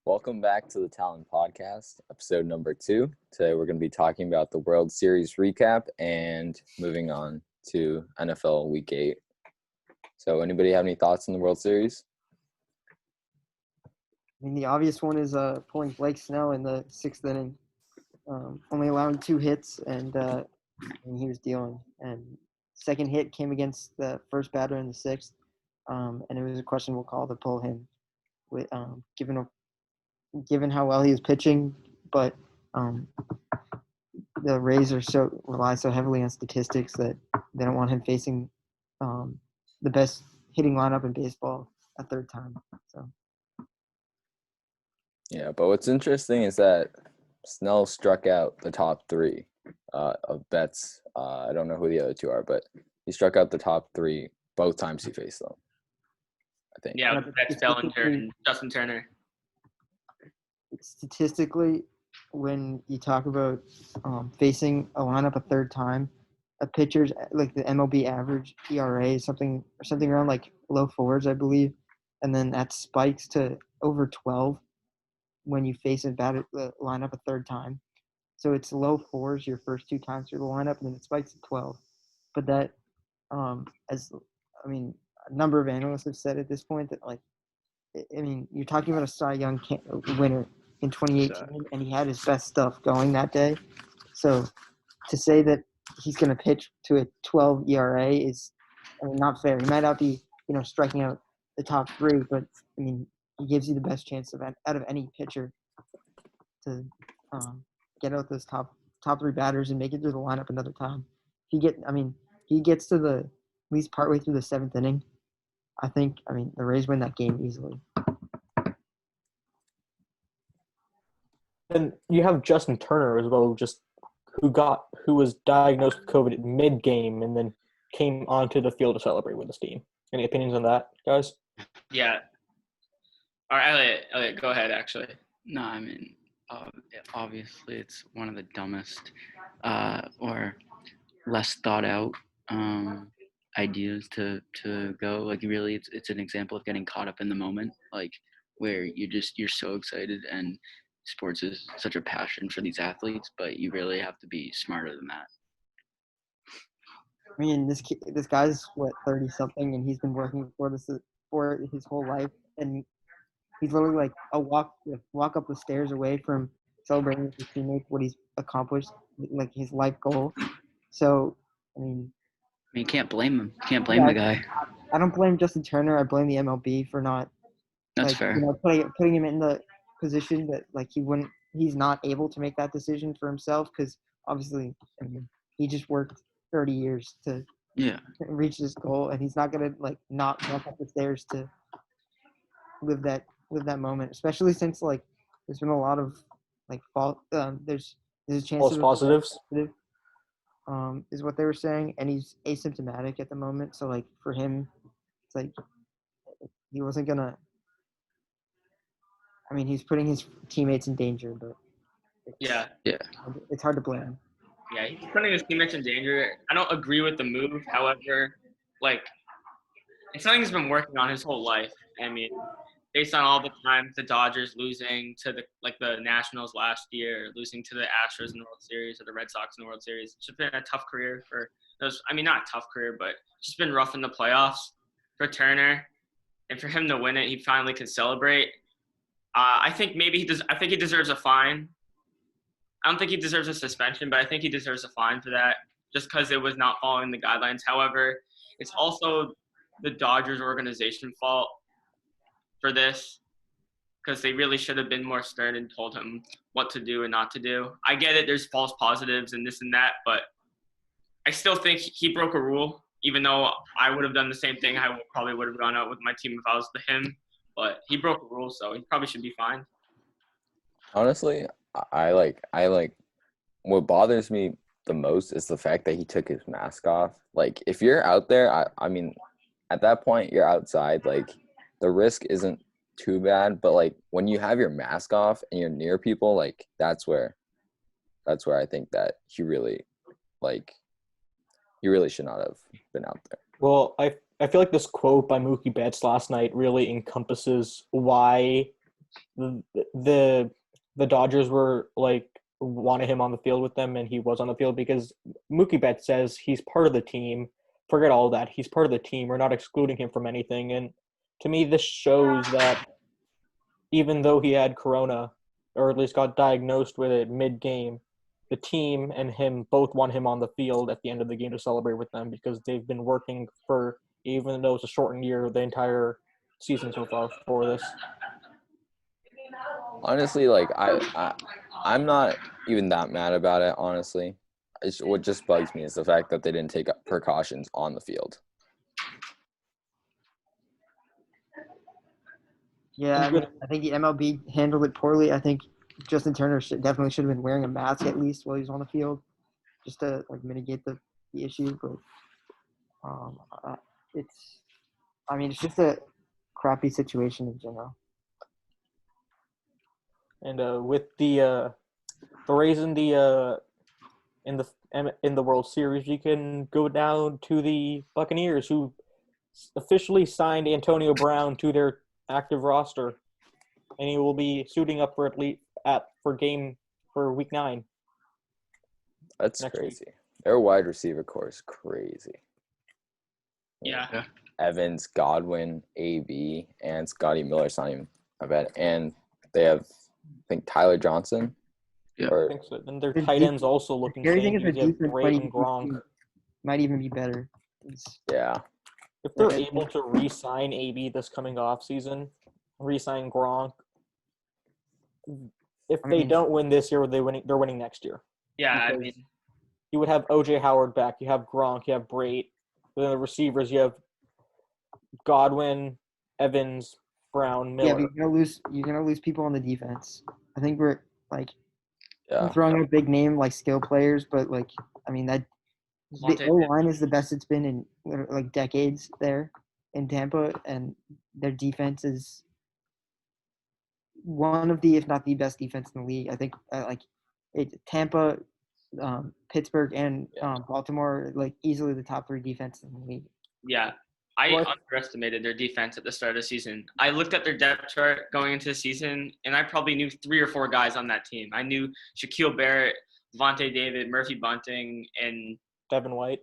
Welcome back to the Talon podcast, episode number 2. Today we're going to be talking about the World Series recap and moving on to NFL Week 8. So anybody have any thoughts on the World Series? I mean, the obvious one is pulling Blake Snell in the 6th inning, only allowing 2 hits, and he was dealing. And second hit came against the first batter in the 6th, and it was a questionable call to pull him, with given how well he was pitching. But the Rays rely so heavily on statistics that they don't want him facing the best hitting lineup in baseball a third time. So. Yeah, but what's interesting is that Snell struck out the top 3 of bets. I don't know who the other 2 are, but he struck out the top 3 both times he faced them, I think. Yeah, that's Bellinger and Justin Turner. Statistically, when you talk about facing a lineup a third time, a pitcher's like the MLB average ERA is something around like low 4s, I believe, and then that spikes to over 12 when you face the lineup a third time. So it's low 4s your first 2 times through the lineup, and then it spikes to 12. But that, a number of analysts have said at this point that, like, I mean, you're talking about a Cy Young winner in 2018, and he had his best stuff going that day. So to say that he's going to pitch to a 12 ERA is, not fair. He might not be, striking out the top 3, but he gives you the best chance out of any pitcher to get out those top 3 batters and make it through the lineup another time. He gets to the at least partway through the 7th inning. I think the Rays win that game easily. And you have Justin Turner as well, who was diagnosed with COVID mid-game and then came onto the field to celebrate with his team. Any opinions on that, guys? Yeah. All right, Elliot, go ahead, actually. No, obviously it's one of the dumbest or less thought out ideas to go. Like, really, it's an example of getting caught up in the moment, like where you're so excited, and sports is such a passion for these athletes, but you really have to be smarter than that. This guy's 30 something, and he's been working for his whole life, and he's literally like a walk up the stairs away from celebrating with his teammates what he's accomplished, like his life goal. So, you can't blame him. You can't blame the guy. I don't blame Justin Turner. I blame the MLB for not. That's fair. Putting him in the position that he's not able to make that decision for himself, because obviously, he just worked 30 years to reach this goal, and he's not gonna not walk up the stairs to live that moment, especially since there's been a lot of there's a chance false positives. Is what they were saying, and he's asymptomatic at the moment. So for him, it's he wasn't gonna. He's putting his teammates in danger, but it's hard to blame him. Yeah, he's putting his teammates in danger. I don't agree with the move. However, it's something he's been working on his whole life. Based on all the times the Dodgers losing to the Nationals last year, losing to the Astros in the World Series, or the Red Sox in the World Series, it's just been a tough career for those. Not a tough career, but just been rough in the playoffs for Turner, and for him to win it, he finally can celebrate. I think maybe he does. I think he deserves a fine. I don't think he deserves a suspension, but I think he deserves a fine for that, just because it was not following the guidelines. However, it's also the Dodgers organization fault for this, because they really should have been more stern and told him what to do and not to do. I get it, there's false positives and this and that, but I still think he broke a rule, even though I would have done the same thing. I probably would have gone out with my team if I was him, but he broke a rule, so he probably should be fined. Honestly, I like what bothers me the most is the fact that he took his mask off. If you're out there, at that point you're outside, the risk isn't too bad, but when you have your mask off and you're near people, that's where I think that he really should not have been out there. Well, I feel like this quote by Mookie Betts last night really encompasses why the Dodgers were like wanted him on the field with them, and he was on the field because Mookie Betts says he's part of the team. Forget all that. He's part of the team. We're not excluding him from anything. And to me, this shows that even though he had corona, or at least got diagnosed with it mid-game, the team and him both want him on the field at the end of the game to celebrate with them because they've been working for, even though it's a shortened year, the entire season so far for this. Honestly, like I'm not even that mad about it. Honestly, what just bugs me is the fact that they didn't take precautions on the field. Yeah, I mean, I think the MLB handled it poorly. I think Justin Turner definitely should have been wearing a mask at least while he was on the field, just to like mitigate the issue. But it's, I mean, it's just a crappy situation in general. And with the Rays in the World Series, you can go down to the Buccaneers, who officially signed Antonio Brown to their active roster, and he will be suiting up for for Week 9. That's crazy. Their wide receiver core is crazy. Yeah. Evans, Godwin, AB, and Scotty Miller signing a bet, and they have, I think, Tyler Johnson. Yeah. I think so. And their tight ends also looking same. Everything is They have Bray and Gronk. Might even be better. Yeah. If they're able to re-sign AB this coming off season, re-sign Gronk. If they don't win this year, they're winning next year. Yeah, Because I mean, you would have OJ Howard back. You have Gronk. You have Bray. Then the receivers, you have Godwin, Evans, Brown, Miller. Yeah, but you're gonna lose people on the defense. I think we're like Yeah. throwing out big name like skill players, but like I mean that the O line is the best it's been in like decades there in Tampa, and their defense is one of the, if not the best defense in the league. I think Tampa, Pittsburgh, and Baltimore like easily the top 3 defenses in the league. yeah. I underestimated their defense at the start of the season. I looked at their depth chart going into the season, and I probably knew 3 or 4 guys on that team. I knew Shaquille Barrett, Vontae David, Murphy Bunting, and Devin White.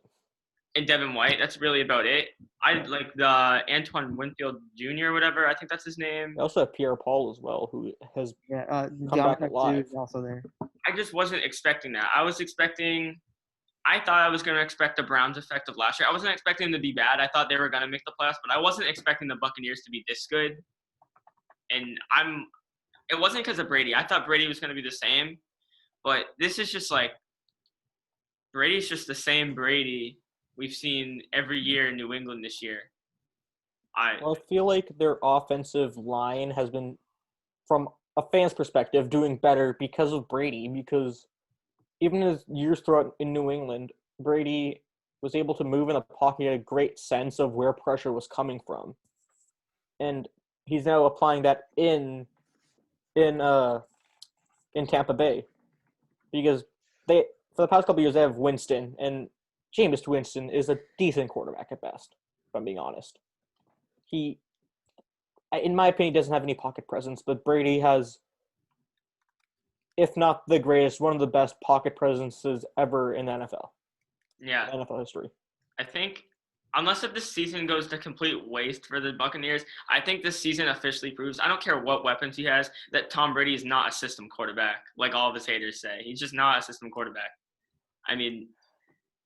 That's really about it. I like the Antoine Winfield Jr. or whatever. I think that's his name. They also have Pierre Paul as well, who has come back Dominic alive. is also there. I just wasn't expecting that. I thought I was going to expect the Browns effect of last year. I wasn't expecting them to be bad. I thought they were going to make the playoffs, but I wasn't expecting the Buccaneers to be this good. And it wasn't because of Brady. I thought Brady was going to be the same, but this is just like Brady's just the same Brady we've seen every year in New England this year. I feel like their offensive line has been, from a fan's perspective, doing better because of Brady, because even his years throughout in New England, Brady was able to move in the pocket, get a great sense of where pressure was coming from. And he's now applying that in Tampa Bay. Because for the past couple of years, they have Winston, and Jameis Winston is a decent quarterback at best, if I'm being honest. He, in my opinion, doesn't have any pocket presence, but Brady has, if not the greatest, one of the best pocket presences ever in the NFL. Yeah. NFL history. I think, unless if this season goes to complete waste for the Buccaneers, I think this season officially proves, I don't care what weapons he has, that Tom Brady is not a system quarterback, like all of his haters say. He's just not a system quarterback. I mean,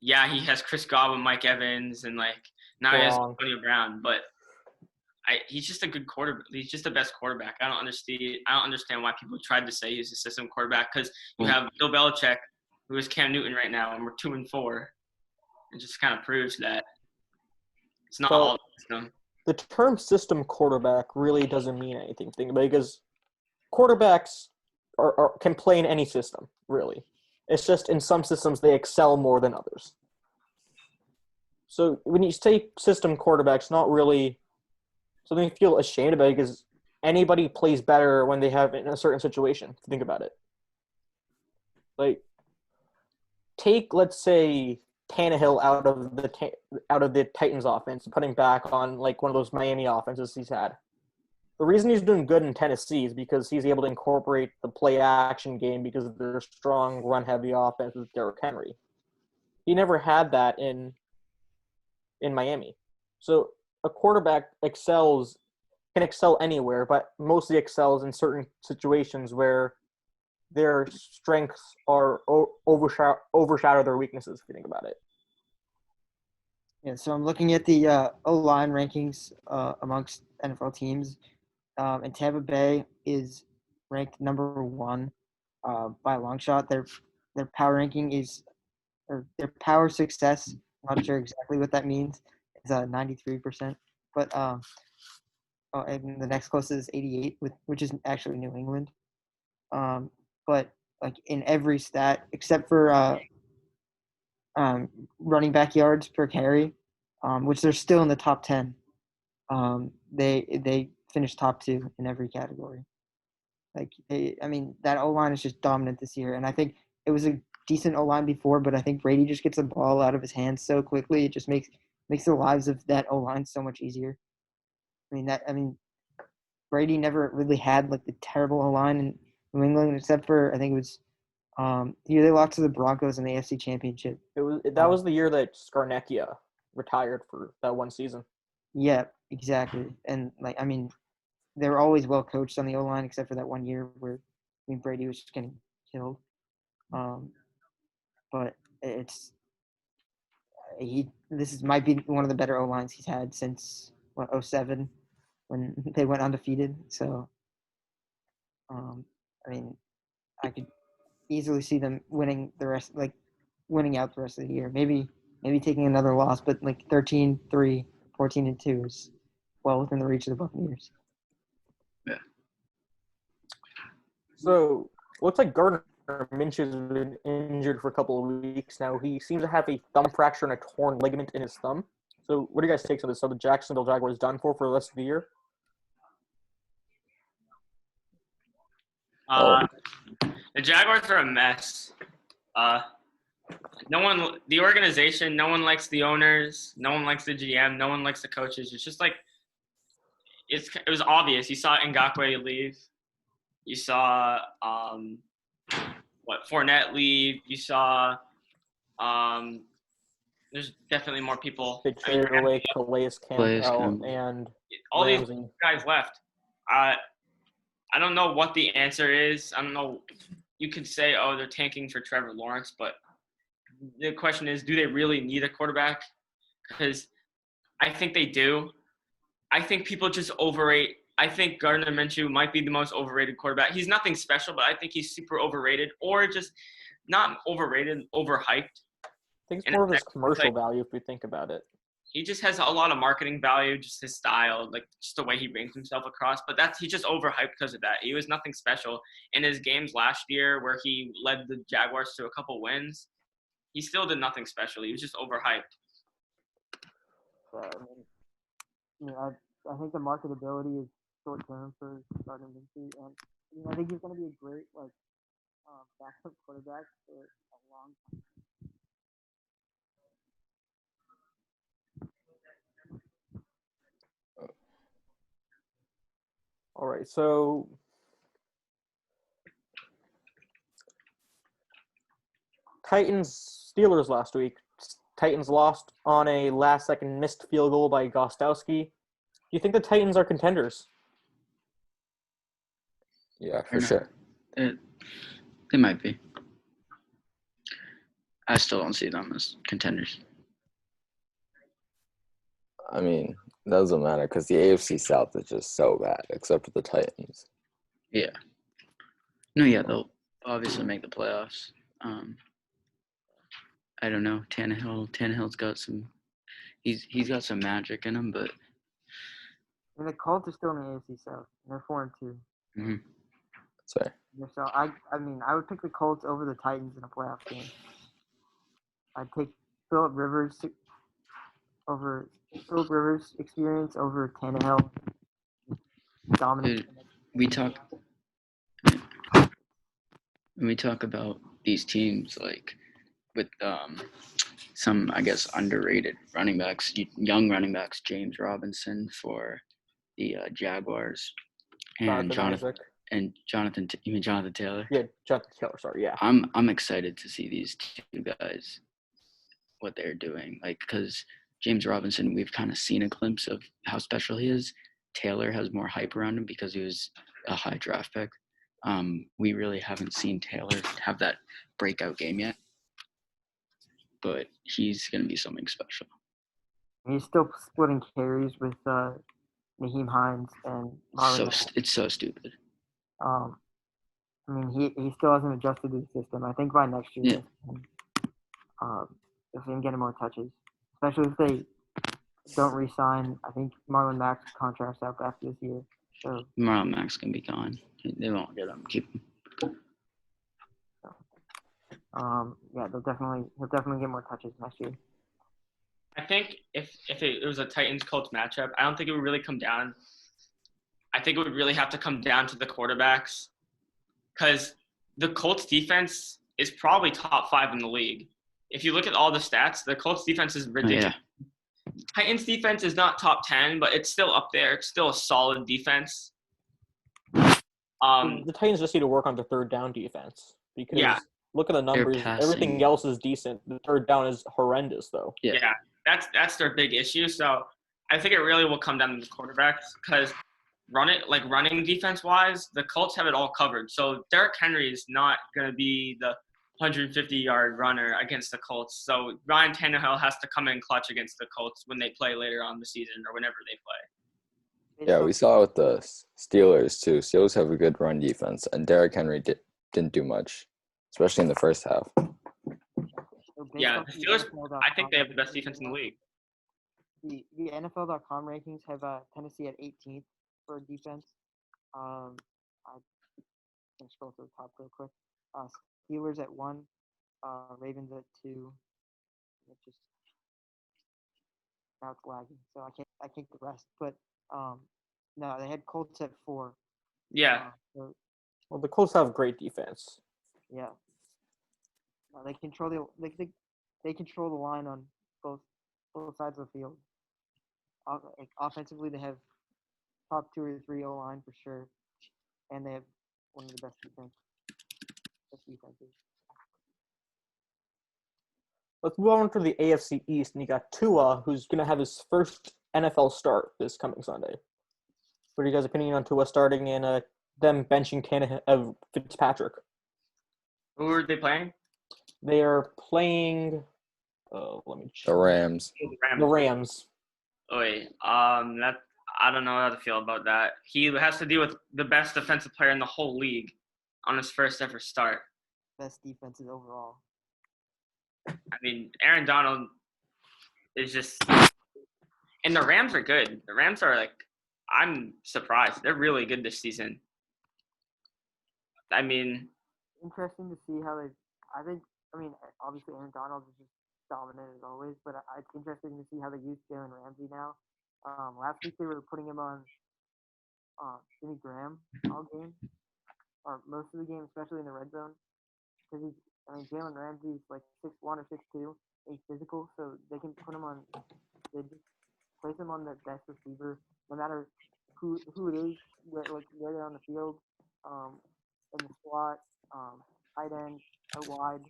yeah, he has Chris Godwin, Mike Evans, and like now he has Antonio Brown, but he's just a good quarterback. He's just the best quarterback. I don't understand why people tried to say he's a system quarterback, because you have Bill Belichick, who is Cam Newton right now, and we're 2-4. It just kind of proves that it's not all system. The term system quarterback really doesn't mean anything, because quarterbacks can play in any system, really. It's just in some systems they excel more than others. So when you say system quarterbacks, not really something to feel ashamed about, because anybody plays better when they have in a certain situation. Think about it. Like, take, let's say, Tannehill out of the Titans offense, putting back on like one of those Miami offenses he's had. the reason he's doing good in Tennessee is because he's able to incorporate the play action game because of their strong run heavy offense with Derrick Henry. He never had that in Miami. So a quarterback can excel anywhere, but mostly excels in certain situations where their strengths are overshadow their weaknesses, if you think about it. Yeah, so I'm looking at the O-line rankings amongst NFL teams, and Tampa Bay is ranked number 1 by a long shot. Their power ranking is, or their power success, I'm not sure exactly what that means, is 93%. But and the next closest is 88, which is actually New England. But like in every stat except for running back yards per carry, which they're still in the top 10. They finished top 2 in every category. I mean, that O line is just dominant this year, and I think it was a decent O line before, but I think Brady just gets the ball out of his hands so quickly. It just makes the lives of that O line so much easier. I mean, Brady never really had like the terrible O line in New England, except for I think it was the year they lost to the Broncos in the AFC Championship. That was the year that Scarnecchia retired for that one season. Yeah, exactly. And like, I mean, they were always well coached on the O line, except for that one year where Brady was just getting killed. But might be one of the better O lines he's had since 07 when they went undefeated. So, I mean, I could easily see them winning out the rest of the year. Maybe taking another loss, but like 13-3, 14-2 is well within the reach of the Buccaneers. Yeah. So looks like Gardner Minshew's been injured for a couple of weeks now. He seems to have a thumb fracture and a torn ligament in his thumb. So what do you guys take on this? So the Jacksonville Jaguars done for the rest of the year? The Jaguars are a mess. The organization, no one likes the owners, no one likes the GM, no one likes the coaches. It's just like it was obvious. You saw Ngakoue leave. You saw Fournette leave. You saw there's definitely more people. They traded away Calais Campbell and all Ramsey. these guys left. I don't know what the answer is. I don't know. You could say, oh, they're tanking for Trevor Lawrence, but the question is, do they really need a quarterback? Because I think they do. I think people just overrate. I think Gardner Minshew might be the most overrated quarterback. He's nothing special, but I think he's super overrated, or just not overrated, overhyped. I think it's more of his commercial value if we think about it. He just has a lot of marketing value, just his style, like just the way he brings himself across. But he's just overhyped because of that. He was nothing special in his games last year where he led the Jaguars to a couple wins. He still did nothing special. He was just overhyped. I think the marketability is short term for Gardner Minshew, and I think he's going to be a great backup quarterback for a long time. All right, so Titans-Steelers last week. Titans lost on a last-second missed field goal by Gostowski. Do you think the Titans are contenders? Yeah, for sure. They might be. I still don't see them as contenders. I mean, it doesn't matter because the AFC South is just so bad, except for the Titans. Yeah. No, yeah, they'll obviously make the playoffs. I don't know. Tannehill's got some. He's got some magic in him, but. And the Colts are still in the AFC South. They're 4-2. Mm-hmm. Sorry. So I mean, I would pick the Colts over the Titans in a playoff game. I'd take Philip Rivers experience over Tannehill. Dominant. Dude, when we talk about these teams, like with some, I guess, underrated running backs, young running backs, James Robinson for the Jaguars, and Jonathan Isaac. You mean Jonathan Taylor? Yeah, Jonathan Taylor. Sorry, yeah. I'm excited to see these two guys, what they're doing. Like, because James Robinson, we've kind of seen a glimpse of how special he is. Taylor has more hype around him because he was a high draft pick. We really haven't seen Taylor have that breakout game yet, but he's going to be something special. He's still splitting carries with Naheem Hines and Marlon Mack. It's so stupid. I mean, he still hasn't adjusted to the system. I think by next year, if we can get him more touches, especially if they don't re-sign. I think Marlon Mack's contract's up after this year. So Marlon Mack's going to be gone. They won't get him. Keep him. yeah, he'll definitely get more touches next year. I think if it was a Titans-Colts matchup, I don't think it would really come down. I think it would really have to come down to the quarterbacks, because the Colts defense is probably top 5 in the league. If you look at all the stats, the Colts defense is ridiculous. Yeah. Titans defense is not top 10, but it's still up there. It's still a solid defense. The Titans just need to work on their third down defense because look at the numbers. Everything else is decent. The third down is horrendous, though. Yeah, that's their big issue. So I think it really will come down to the quarterbacks, because running defense wise, the Colts have it all covered. So Derrick Henry is not going to be the 150-yard runner against the Colts. So Ryan Tannehill has to come in clutch against the Colts when they play later on the season or whenever they play. Yeah, we saw it with the Steelers too. Steelers have a good run defense, and Derrick Henry didn't do much, especially in the first half. Yeah, the Steelers, I think they have the best defense in the league. The NFL.com rankings have Tennessee at 18th for defense. I can scroll to the top real quick. Steelers at 1, Ravens at 2. It just now it's lagging, so I can't get the rest. But no, they had Colts at 4. Yeah. Well, the Colts have great defense. Yeah. They control they control the line on both sides of the field. Offensively, they have top 2 or 3 O-line for sure, and they have one of the best defenses. Let's move on to the AFC East, and you got Tua, who's going to have his first NFL start this coming Sunday. What are you guys' opinion on Tua starting and them benching Fitzpatrick? Who are they playing? They are playing. Let me check. The Rams. The Rams. Wait, that I don't know how to feel about that. He has to deal with the best defensive player in the whole league on his first ever start. Best defenses overall. I mean, Aaron Donald is just, and the Rams are good. The Rams are I'm surprised. They're really good this season. I mean, interesting to see how obviously Aaron Donald is just dominant as always, but it's interesting to see how they use Jalen Ramsey now. Last week they were putting him on Jimmy Graham all game, or most of the game, especially in the red zone, because Jalen Ramsey's like 6'1" or 6'2", he's physical, so they can put him on. They just place him on the best receiver, no matter who it is, where they're on the field, in the slot, tight end, or wide.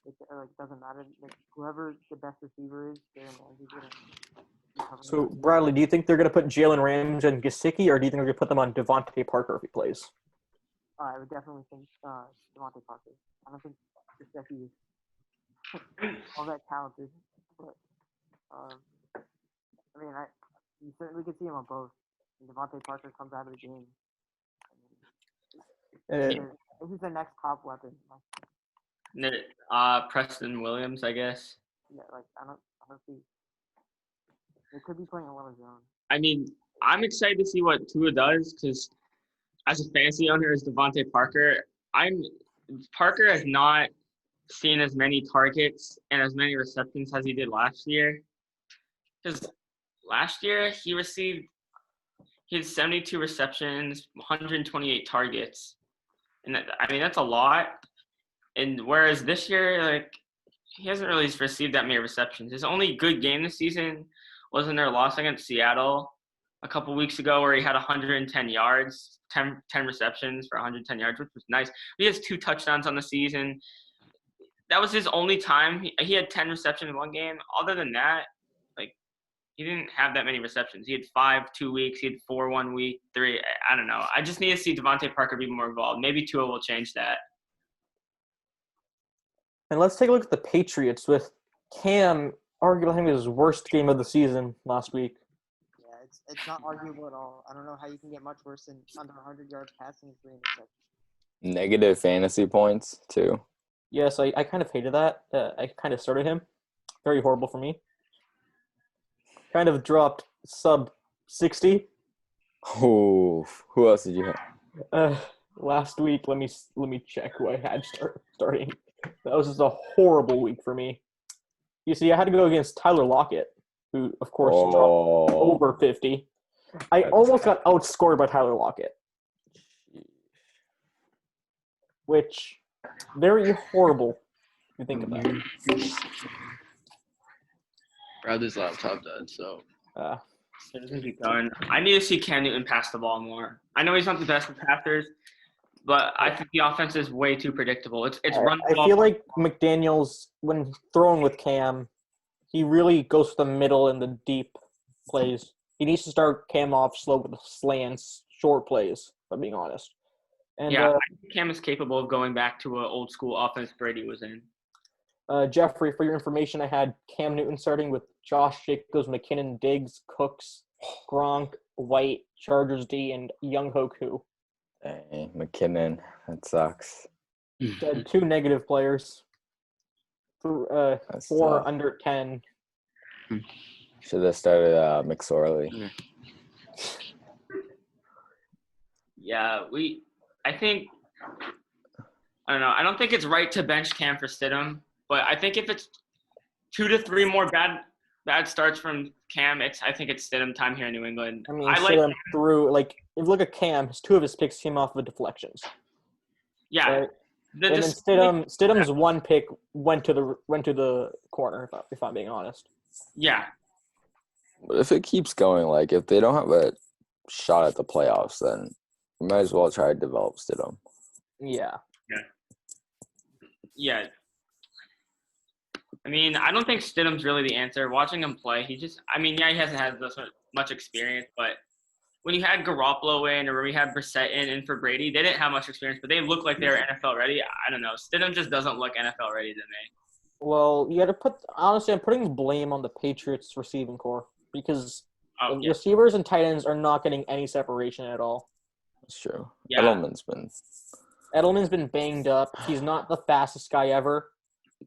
It doesn't matter. Whoever the best receiver is, Jalen Ramsey's gonna cover. So, Bradley, do you think they're going to put Jalen Ramsey and Gesicki, or do you think they're going to put them on Devontae Parker if he plays? I would definitely think Devontae Parker. I don't think Gesicki is all that talented, but you certainly could see him on both. And Devontae Parker comes out of the game. This is the next top weapon. Preston Williams, I guess. Yeah, I don't see. They could be playing a lot of zone. I mean, I'm excited to see what Tua does, because as a fantasy owner as Devontae Parker, Parker has not seen as many targets and as many receptions as he did last year. Because last year he had 72 receptions, 128 targets, and that's a lot. And whereas this year, he hasn't really received that many receptions. His only good game this season was in their loss against Seattle. a couple weeks ago where he had 110 yards, 10 receptions for 110 yards, which was nice. He has 2 touchdowns on the season. That was his only time. He had 10 receptions in one game. Other than that, like, he didn't have that many receptions. He had 5 2 weeks. He had 4 1 week, 3. I don't know. I just need to see Devontae Parker be more involved. Maybe Tua will change that. And let's take a look at the Patriots with Cam arguably having his worst game of the season last week. Yeah, it's not arguable at all. I don't know how you can get much worse than under 100 yards passing and 3 interceptions. Negative fantasy points too. Yes, I kind of hated that. I kind of started him. Very horrible for me. Kind of dropped sub 60 Oh, who else did you have? last week. Let me check who I had starting. That was just a horrible week for me. You see, I had to go against Tyler Lockett, who, of course, dropped over 50. I almost got outscored by Tyler Lockett, which very horrible if you think of that. Bradley's laptop died, so. It doesn't keep going. I need to see Cam Newton pass the ball more. I know he's not the best with passers, but I think the offense is way too predictable. It's run. I feel like McDaniels, when throwing with Cam, he really goes for the middle and the deep plays. He needs to start Cam off slow with the slants, short plays, if I'm being honest. And I think Cam is capable of going back to an old school offense Brady was in. Jeffrey, for your information, I had Cam Newton starting with Josh Jacobs, McKinnon, Diggs, Cooks, Gronk, White, Chargers D, and Young Hoku. Dang, McKinnon. That sucks. Had 2 negative players. 4 tough. under 10. Should have started McSorley. Yeah, I don't know. I don't think it's right to bench Cam for Stidham, but I think if it's 2 to 3 more bad starts from Cam, I think it's Stidham time here in New England. I mean, Stidham threw, if you look at Cam, 2 of his picks came off of deflections. Yeah. Right? And then Stidham's 1 pick went to the corner, if I'm being honest. Yeah. But if it keeps going, if they don't have a shot at the playoffs, then you might as well try to develop Stidham. Yeah. Yeah. I mean, I don't think Stidham's really the answer. Watching him play, he hasn't had this much experience, but when you had Garoppolo in or when we had Brissett in for Brady, they didn't have much experience, but they looked like they were NFL ready. I don't know. Stidham just doesn't look NFL ready to me. Well, you got to honestly, I'm putting blame on the Patriots receiving corps because receivers and tight ends are not getting any separation at all. That's true. Yeah. Edelman's been banged up. He's not the fastest guy ever.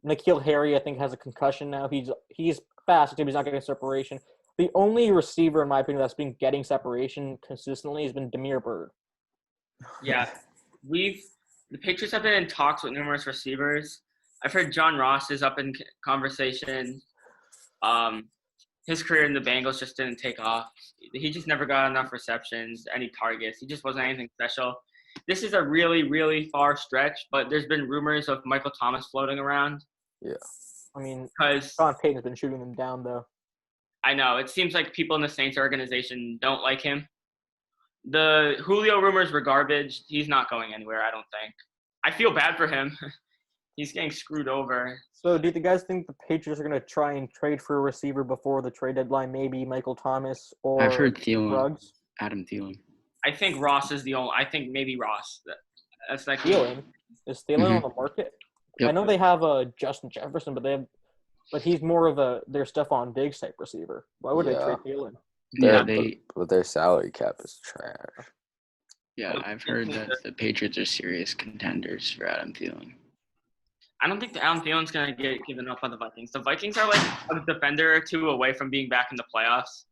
N'Keal Harry, I think, has a concussion now. He's fast, but he's not getting separation. The only receiver, in my opinion, that's been getting separation consistently has been Damiere Byrd. Yeah. The Patriots have been in talks with numerous receivers. I've heard John Ross is up in conversation. His career in the Bengals just didn't take off. He just never got enough receptions, any targets. He just wasn't anything special. This is a really, really far stretch, but there's been rumors of Michael Thomas floating around. Yeah. I mean, because Sean Payton's been shooting them down, though. I know. It seems like people in the Saints organization don't like him. The Julio rumors were garbage. He's not going anywhere, I don't think. I feel bad for him. He's getting screwed over. So do you guys think the Patriots are going to try and trade for a receiver before the trade deadline? Maybe Michael Thomas or I've heard Thielen. Ruggs? Adam Thielen. I think Ross is the only – I think maybe Ross. That's like Thielen? Is Thielen on the market? Yep. I know they have Justin Jefferson, but he's more of their Stephon Diggs type receiver. Why would they trade Thielen? But their salary cap is trash. Yeah, I've heard that the Patriots are serious contenders for Adam Thielen. I don't think Adam Thielen's going to get given up on the Vikings. The Vikings are like a defender or 2 away from being back in the playoffs.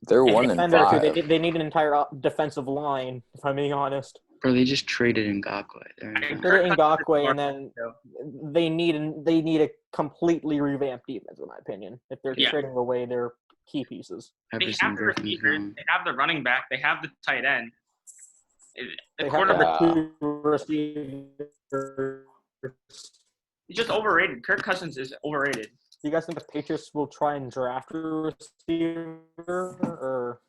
They're 1-5. They need an entire defensive line, if I'm being honest. Or they just traded Ngakoue. They're Ngakoue, and then they need a completely revamped defense, in my opinion, if they're trading away their key pieces. They have the receivers. They have the running back. They have the tight end. They have the 2 receivers. He's just overrated. Kirk Cousins is overrated. Do you guys think the Patriots will try and draft a receiver? Or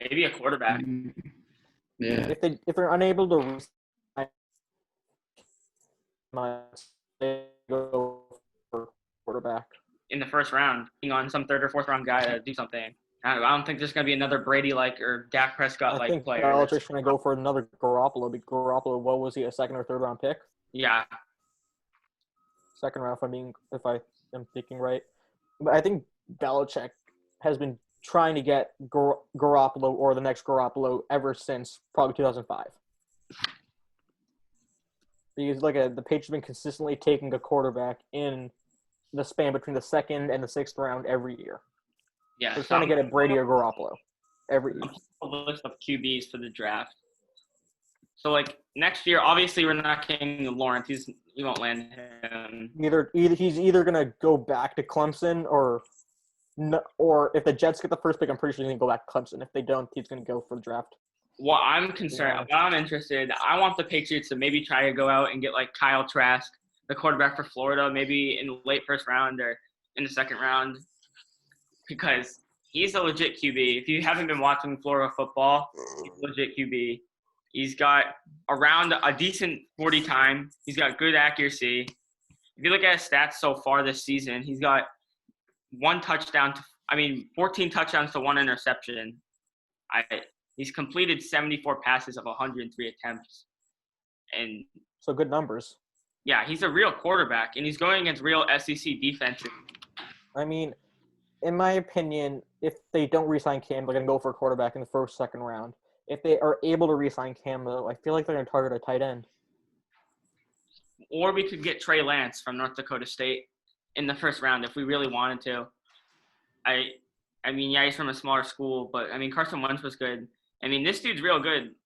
Maybe a quarterback Yeah. If they're unable to re-sign, they go for quarterback. in the first round, being on some third or fourth round guy to do something. I don't think there's going to be another Brady-like or Dak I Prescott-like think player. Belichick's trying to go for another Garoppolo. Garoppolo, what was he, a second or third round pick? Yeah, Second round, if I am thinking right. But I think Belichick has been trying to get Garoppolo or the next Garoppolo ever since probably 2005. Because the Patriots have been consistently taking a quarterback in the span between the second and the sixth round every year. yeah. They're trying to get a Brady or Garoppolo every year. A list of QBs for the draft. So next year, obviously we're not getting Lawrence. We won't land him. He's either gonna go back to Clemson or if the Jets get the first pick, I'm pretty sure he's gonna go back to Clemson. If they don't, he's gonna go for the draft. What I'm concerned, what I'm interested, I want the Patriots to maybe try to go out and get Kyle Trask, the quarterback for Florida, maybe in the late first round or in the second round, because he's a legit QB. If you haven't been watching Florida football, he's a legit QB. He's got around a decent 40 time. He's got good accuracy. If you look at his stats so far this season, he's got 14 touchdowns to 1 interception. He's completed 74 passes of 103 attempts. And so good numbers. Yeah, he's a real quarterback, and he's going against real SEC defenses. I mean, in my opinion, if they don't re-sign Cam, they're going to go for a quarterback in the first, second round. If they are able to re-sign Cam, though, I feel like they're going to target a tight end. Or we could get Trey Lance from North Dakota State in the first round if we really wanted to. I mean, yeah, he's from a smaller school, but, Carson Wentz was good. This dude's real good.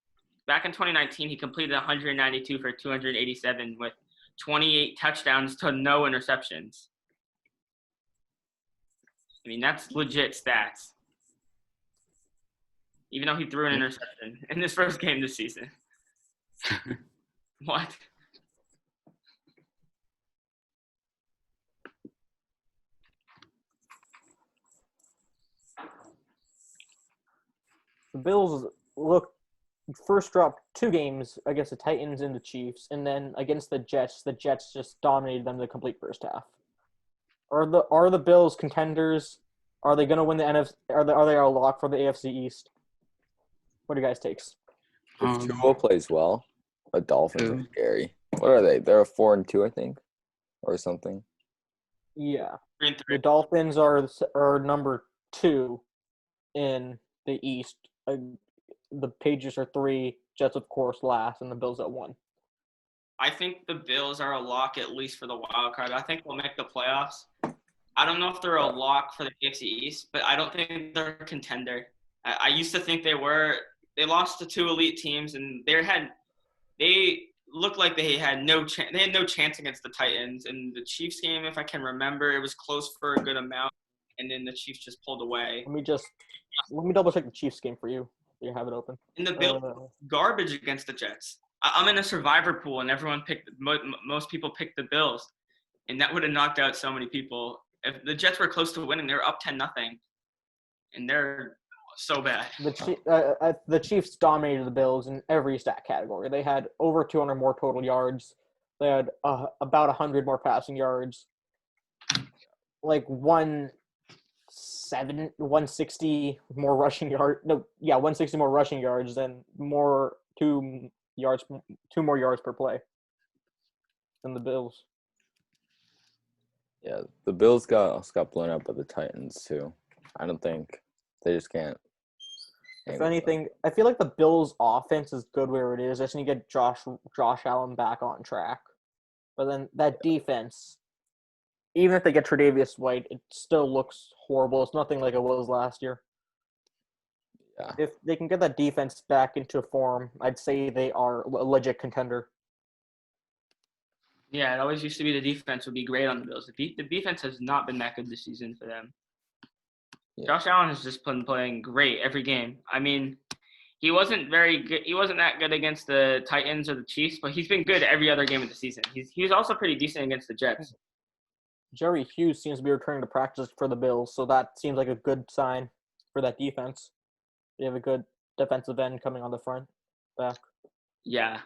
Back in 2019, he completed 192 for 287 with 28 touchdowns to no interceptions. That's legit stats. Even though he threw an interception in his first game this season. What? The Bills first dropped 2 games against the Titans and the Chiefs, and then against the Jets just dominated them the complete first half. Are the Bills contenders? Are they going to win the NFC? Are they a lock for the AFC East? What are you guys' takes? If Tua plays well, the Dolphins are scary. What are they? They're a 4-2, I think, or something. Yeah, 3-3. the Dolphins are number 2 in the East. The Patriots are 3, Jets of course last, and the Bills at 1. I think the Bills are a lock at least for the wild card. I think they'll make the playoffs. I don't know if they're a lock for the AFC East, but I don't think they're a contender. I used to think they were. They lost to 2 elite teams, and they looked like they had no chance. They had no chance against the Titans. And the Chiefs game, if I can remember, it was close for a good amount, and then the Chiefs just pulled away. Let me double check the Chiefs game for you. You have it open. And the Bills garbage against the Jets. I'm in a survivor pool, and most people picked the Bills, and that would have knocked out so many people. If the Jets were close to winning, they were up 10-0, and they're so bad. The Chiefs dominated the Bills in every stat category. They had over 200 more total yards. They had about 100 more passing yards. 160 more rushing yards. 160 more rushing yards and 2 more yards per play than the Bills. Yeah, the Bills got blown out by the Titans too. I don't think they just can't. If anything, I feel like the Bills' offense is good where it is. I just need to get Josh Allen back on track. But then that defense, even if they get Tre'Davious White, it still looks horrible. It's nothing like it was last year. Yeah. If they can get that defense back into form, I'd say they are a legit contender. Yeah, it always used to be the defense would be great on the Bills. The defense has not been that good this season for them. Yeah. Josh Allen has just been playing great every game. He wasn't very good. He wasn't that good against the Titans or the Chiefs, but he's been good every other game of the season. He was also pretty decent against the Jets. Jerry Hughes seems to be returning to practice for the Bills, so that seems like a good sign for that defense. You have a good defensive end coming on the front back. Yeah.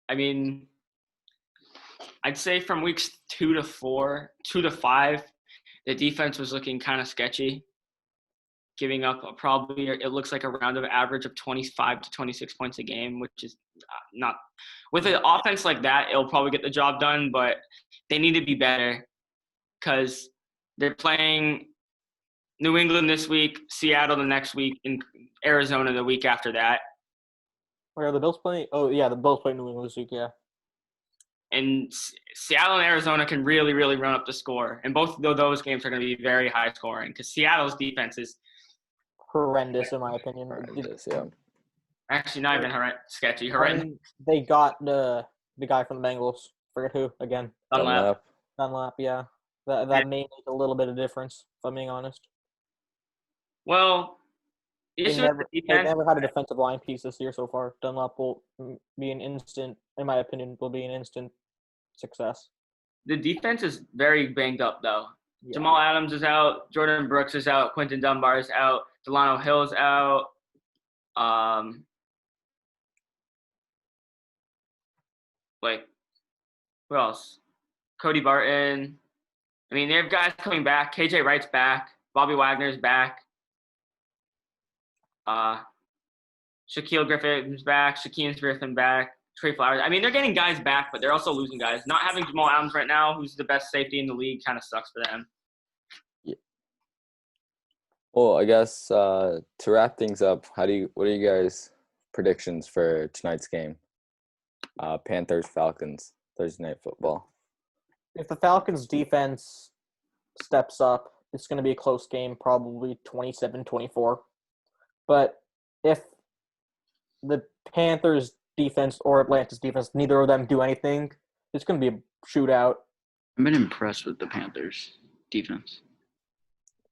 I mean, I'd say from weeks 2 to 4, 2 to 5, the defense was looking kind of sketchy, giving up probably, it looks like around an average of 25 to 26 points a game, which is not – with an offense like that, it'll probably get the job done, but they need to be better because they're playing New England this week, Seattle the next week, and Arizona the week after that. Where are the Bills playing? Oh, yeah, the Bills play New England this week, yeah. And Seattle and Arizona can really, really run up the score. And both of those games are going to be very high scoring because Seattle's defense is horrendous, in my opinion. Horrendous, yeah. Actually, not even sketchy. I Horrendous. mean, they got the guy from the Bengals. Forget who, again. Dunlap. Dunlap, yeah. That may make a little bit of difference, if I'm being honest. Well, the issue with the defense, they never had a defensive line piece this year so far. Dunlap will be an instant, in my opinion, success. The defense is very banged up, though. Yeah. Jamal Adams is out. Jordan Brooks is out. Quentin Dunbar is out. Delano Hill's out. Who else? Cody Barton. I mean, they have guys coming back. KJ Wright's back. Bobby Wagner's back. Shaquille Griffin's back. Shaquem Griffin back. Trey Flowers. I mean, they're getting guys back, but they're also losing guys. Not having Jamal Adams right now, who's the best safety in the league, kind of sucks for them. Yeah. Well, I guess to wrap things up, what are you guys' predictions for tonight's game? Panthers-Falcons, Thursday Night Football. If the Falcons' defense steps up, it's going to be a close game, probably 27-24. But if the Panthers' defense or Atlanta's defense, neither of them do anything, it's going to be a shootout. I've been impressed with the Panthers' defense.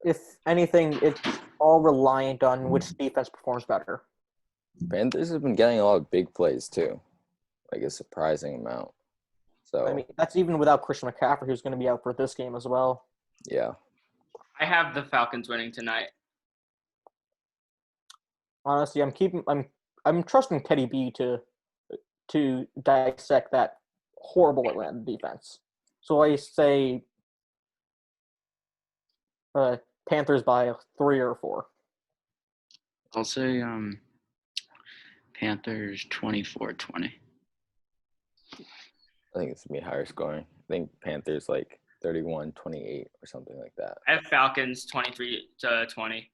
If anything, it's all reliant on which defense performs better. Panthers have been getting a lot of big plays too, like a surprising amount. So I mean, that's even without Christian McCaffrey, who's going to be out for this game as well. Yeah. I have the Falcons winning tonight. Honestly, I'm trusting Teddy B to dissect that horrible Atlanta defense. So I say Panthers by 3 or 4. I'll say Panthers 24-20. I think it's going to be higher scoring. I think Panthers like 31-28 or something like that. I have Falcons 23-20.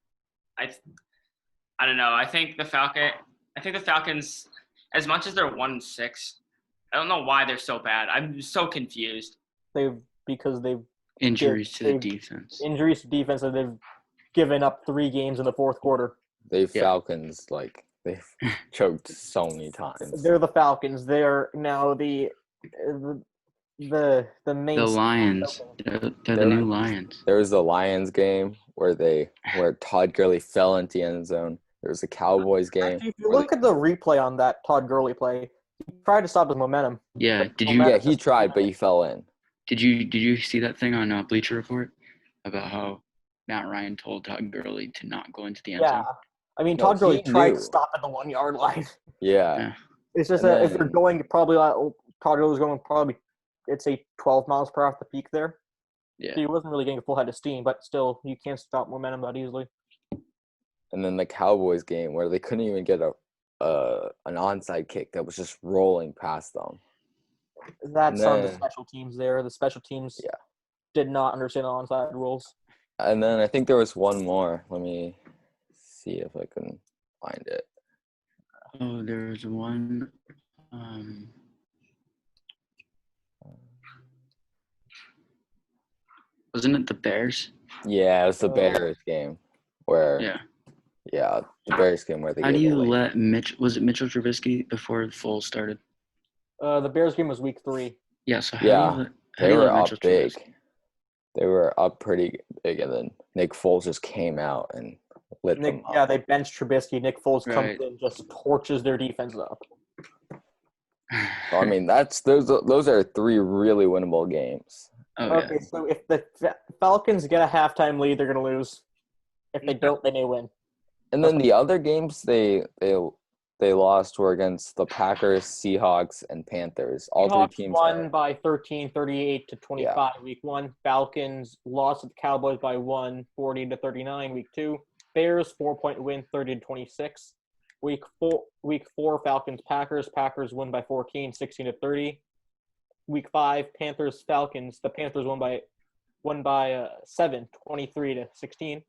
I don't know. I think the Falcons, as much as they're 1-6, I don't know why they're so bad. I'm so confused. Because they've injuries to the defense. Injuries to defense, and they've given up 3 games in the fourth quarter. Falcons, like, they've choked so many times. They're the Falcons. They're now the main. The Lions. They're the new Lions. There was the Lions game where Todd Gurley fell into the end zone. There was a Cowboys game. Actually, if you look at the replay on that Todd Gurley play, he tried to stop his momentum. Yeah. Yeah, he tried, but he fell in. Did you see that thing on Bleacher Report about how Matt Ryan told Todd Gurley to not go into the end zone? Yeah. I mean, Todd Gurley tried to stop at the 1 yard line. Yeah. It's just that if you're going probably Todd Gurley's going probably, it's a 12 miles per hour off the peak there. Yeah. So he wasn't really getting a full head of steam, but still, you can't stop momentum that easily. And then the Cowboys game where they couldn't even get an onside kick that was just rolling past them. That's on the special teams there. The special teams did not understand the onside rules. And then I think there was one more. Let me see if I can find it. Oh, there was one. Wasn't it the Bears? Yeah, it was the Bears game where. Yeah, the Bears game where they. How do you let Mitch? Was it Mitchell Trubisky before Foles started? The Bears game was week 3. Yeah. So they were up big. They were up pretty big, and then Nick Foles just came out and lit them up. Yeah, they benched Trubisky. Nick Foles comes in, just torches their defense up. So, I mean, those are 3 really winnable games. Okay, so if the Falcons get a halftime lead, they're going to lose. If they don't, they may win. And then the other games they lost were against the Packers, Seahawks, and Panthers. All three Seahawks teams won are by 13, 38 to yeah. 25 week 1. Falcons lost to the Cowboys by 1, 40 to 39 week 2. Bears 4-point win, 30 to 26. Week 4 Falcons Packers. Packers win by 14, 16 to 30. Week 5 Panthers Falcons. The Panthers won by 7, 23 to 16.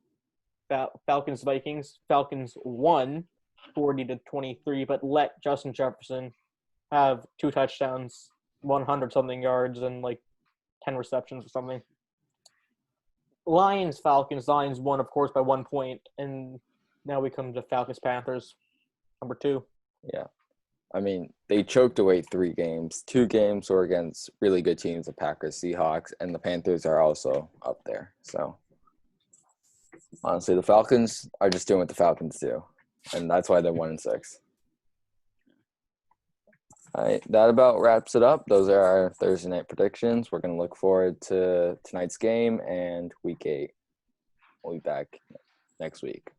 Falcons Vikings. Falcons won 40 to 23, but let Justin Jefferson have 2 touchdowns, 100 something yards, and like 10 receptions or something. Lions Falcons. Lions won, of course, by 1 point, and now we come to Falcons Panthers, number 2. Yeah. I mean, they choked away 3 games. 2 games were against really good teams, the Packers, Seahawks, and the Panthers are also up there. So, honestly, the Falcons are just doing what the Falcons do, and that's why they're 1-6. All right, that about wraps it up. Those are our Thursday night predictions. We're going to look forward to tonight's game and week 8. We'll be back next week.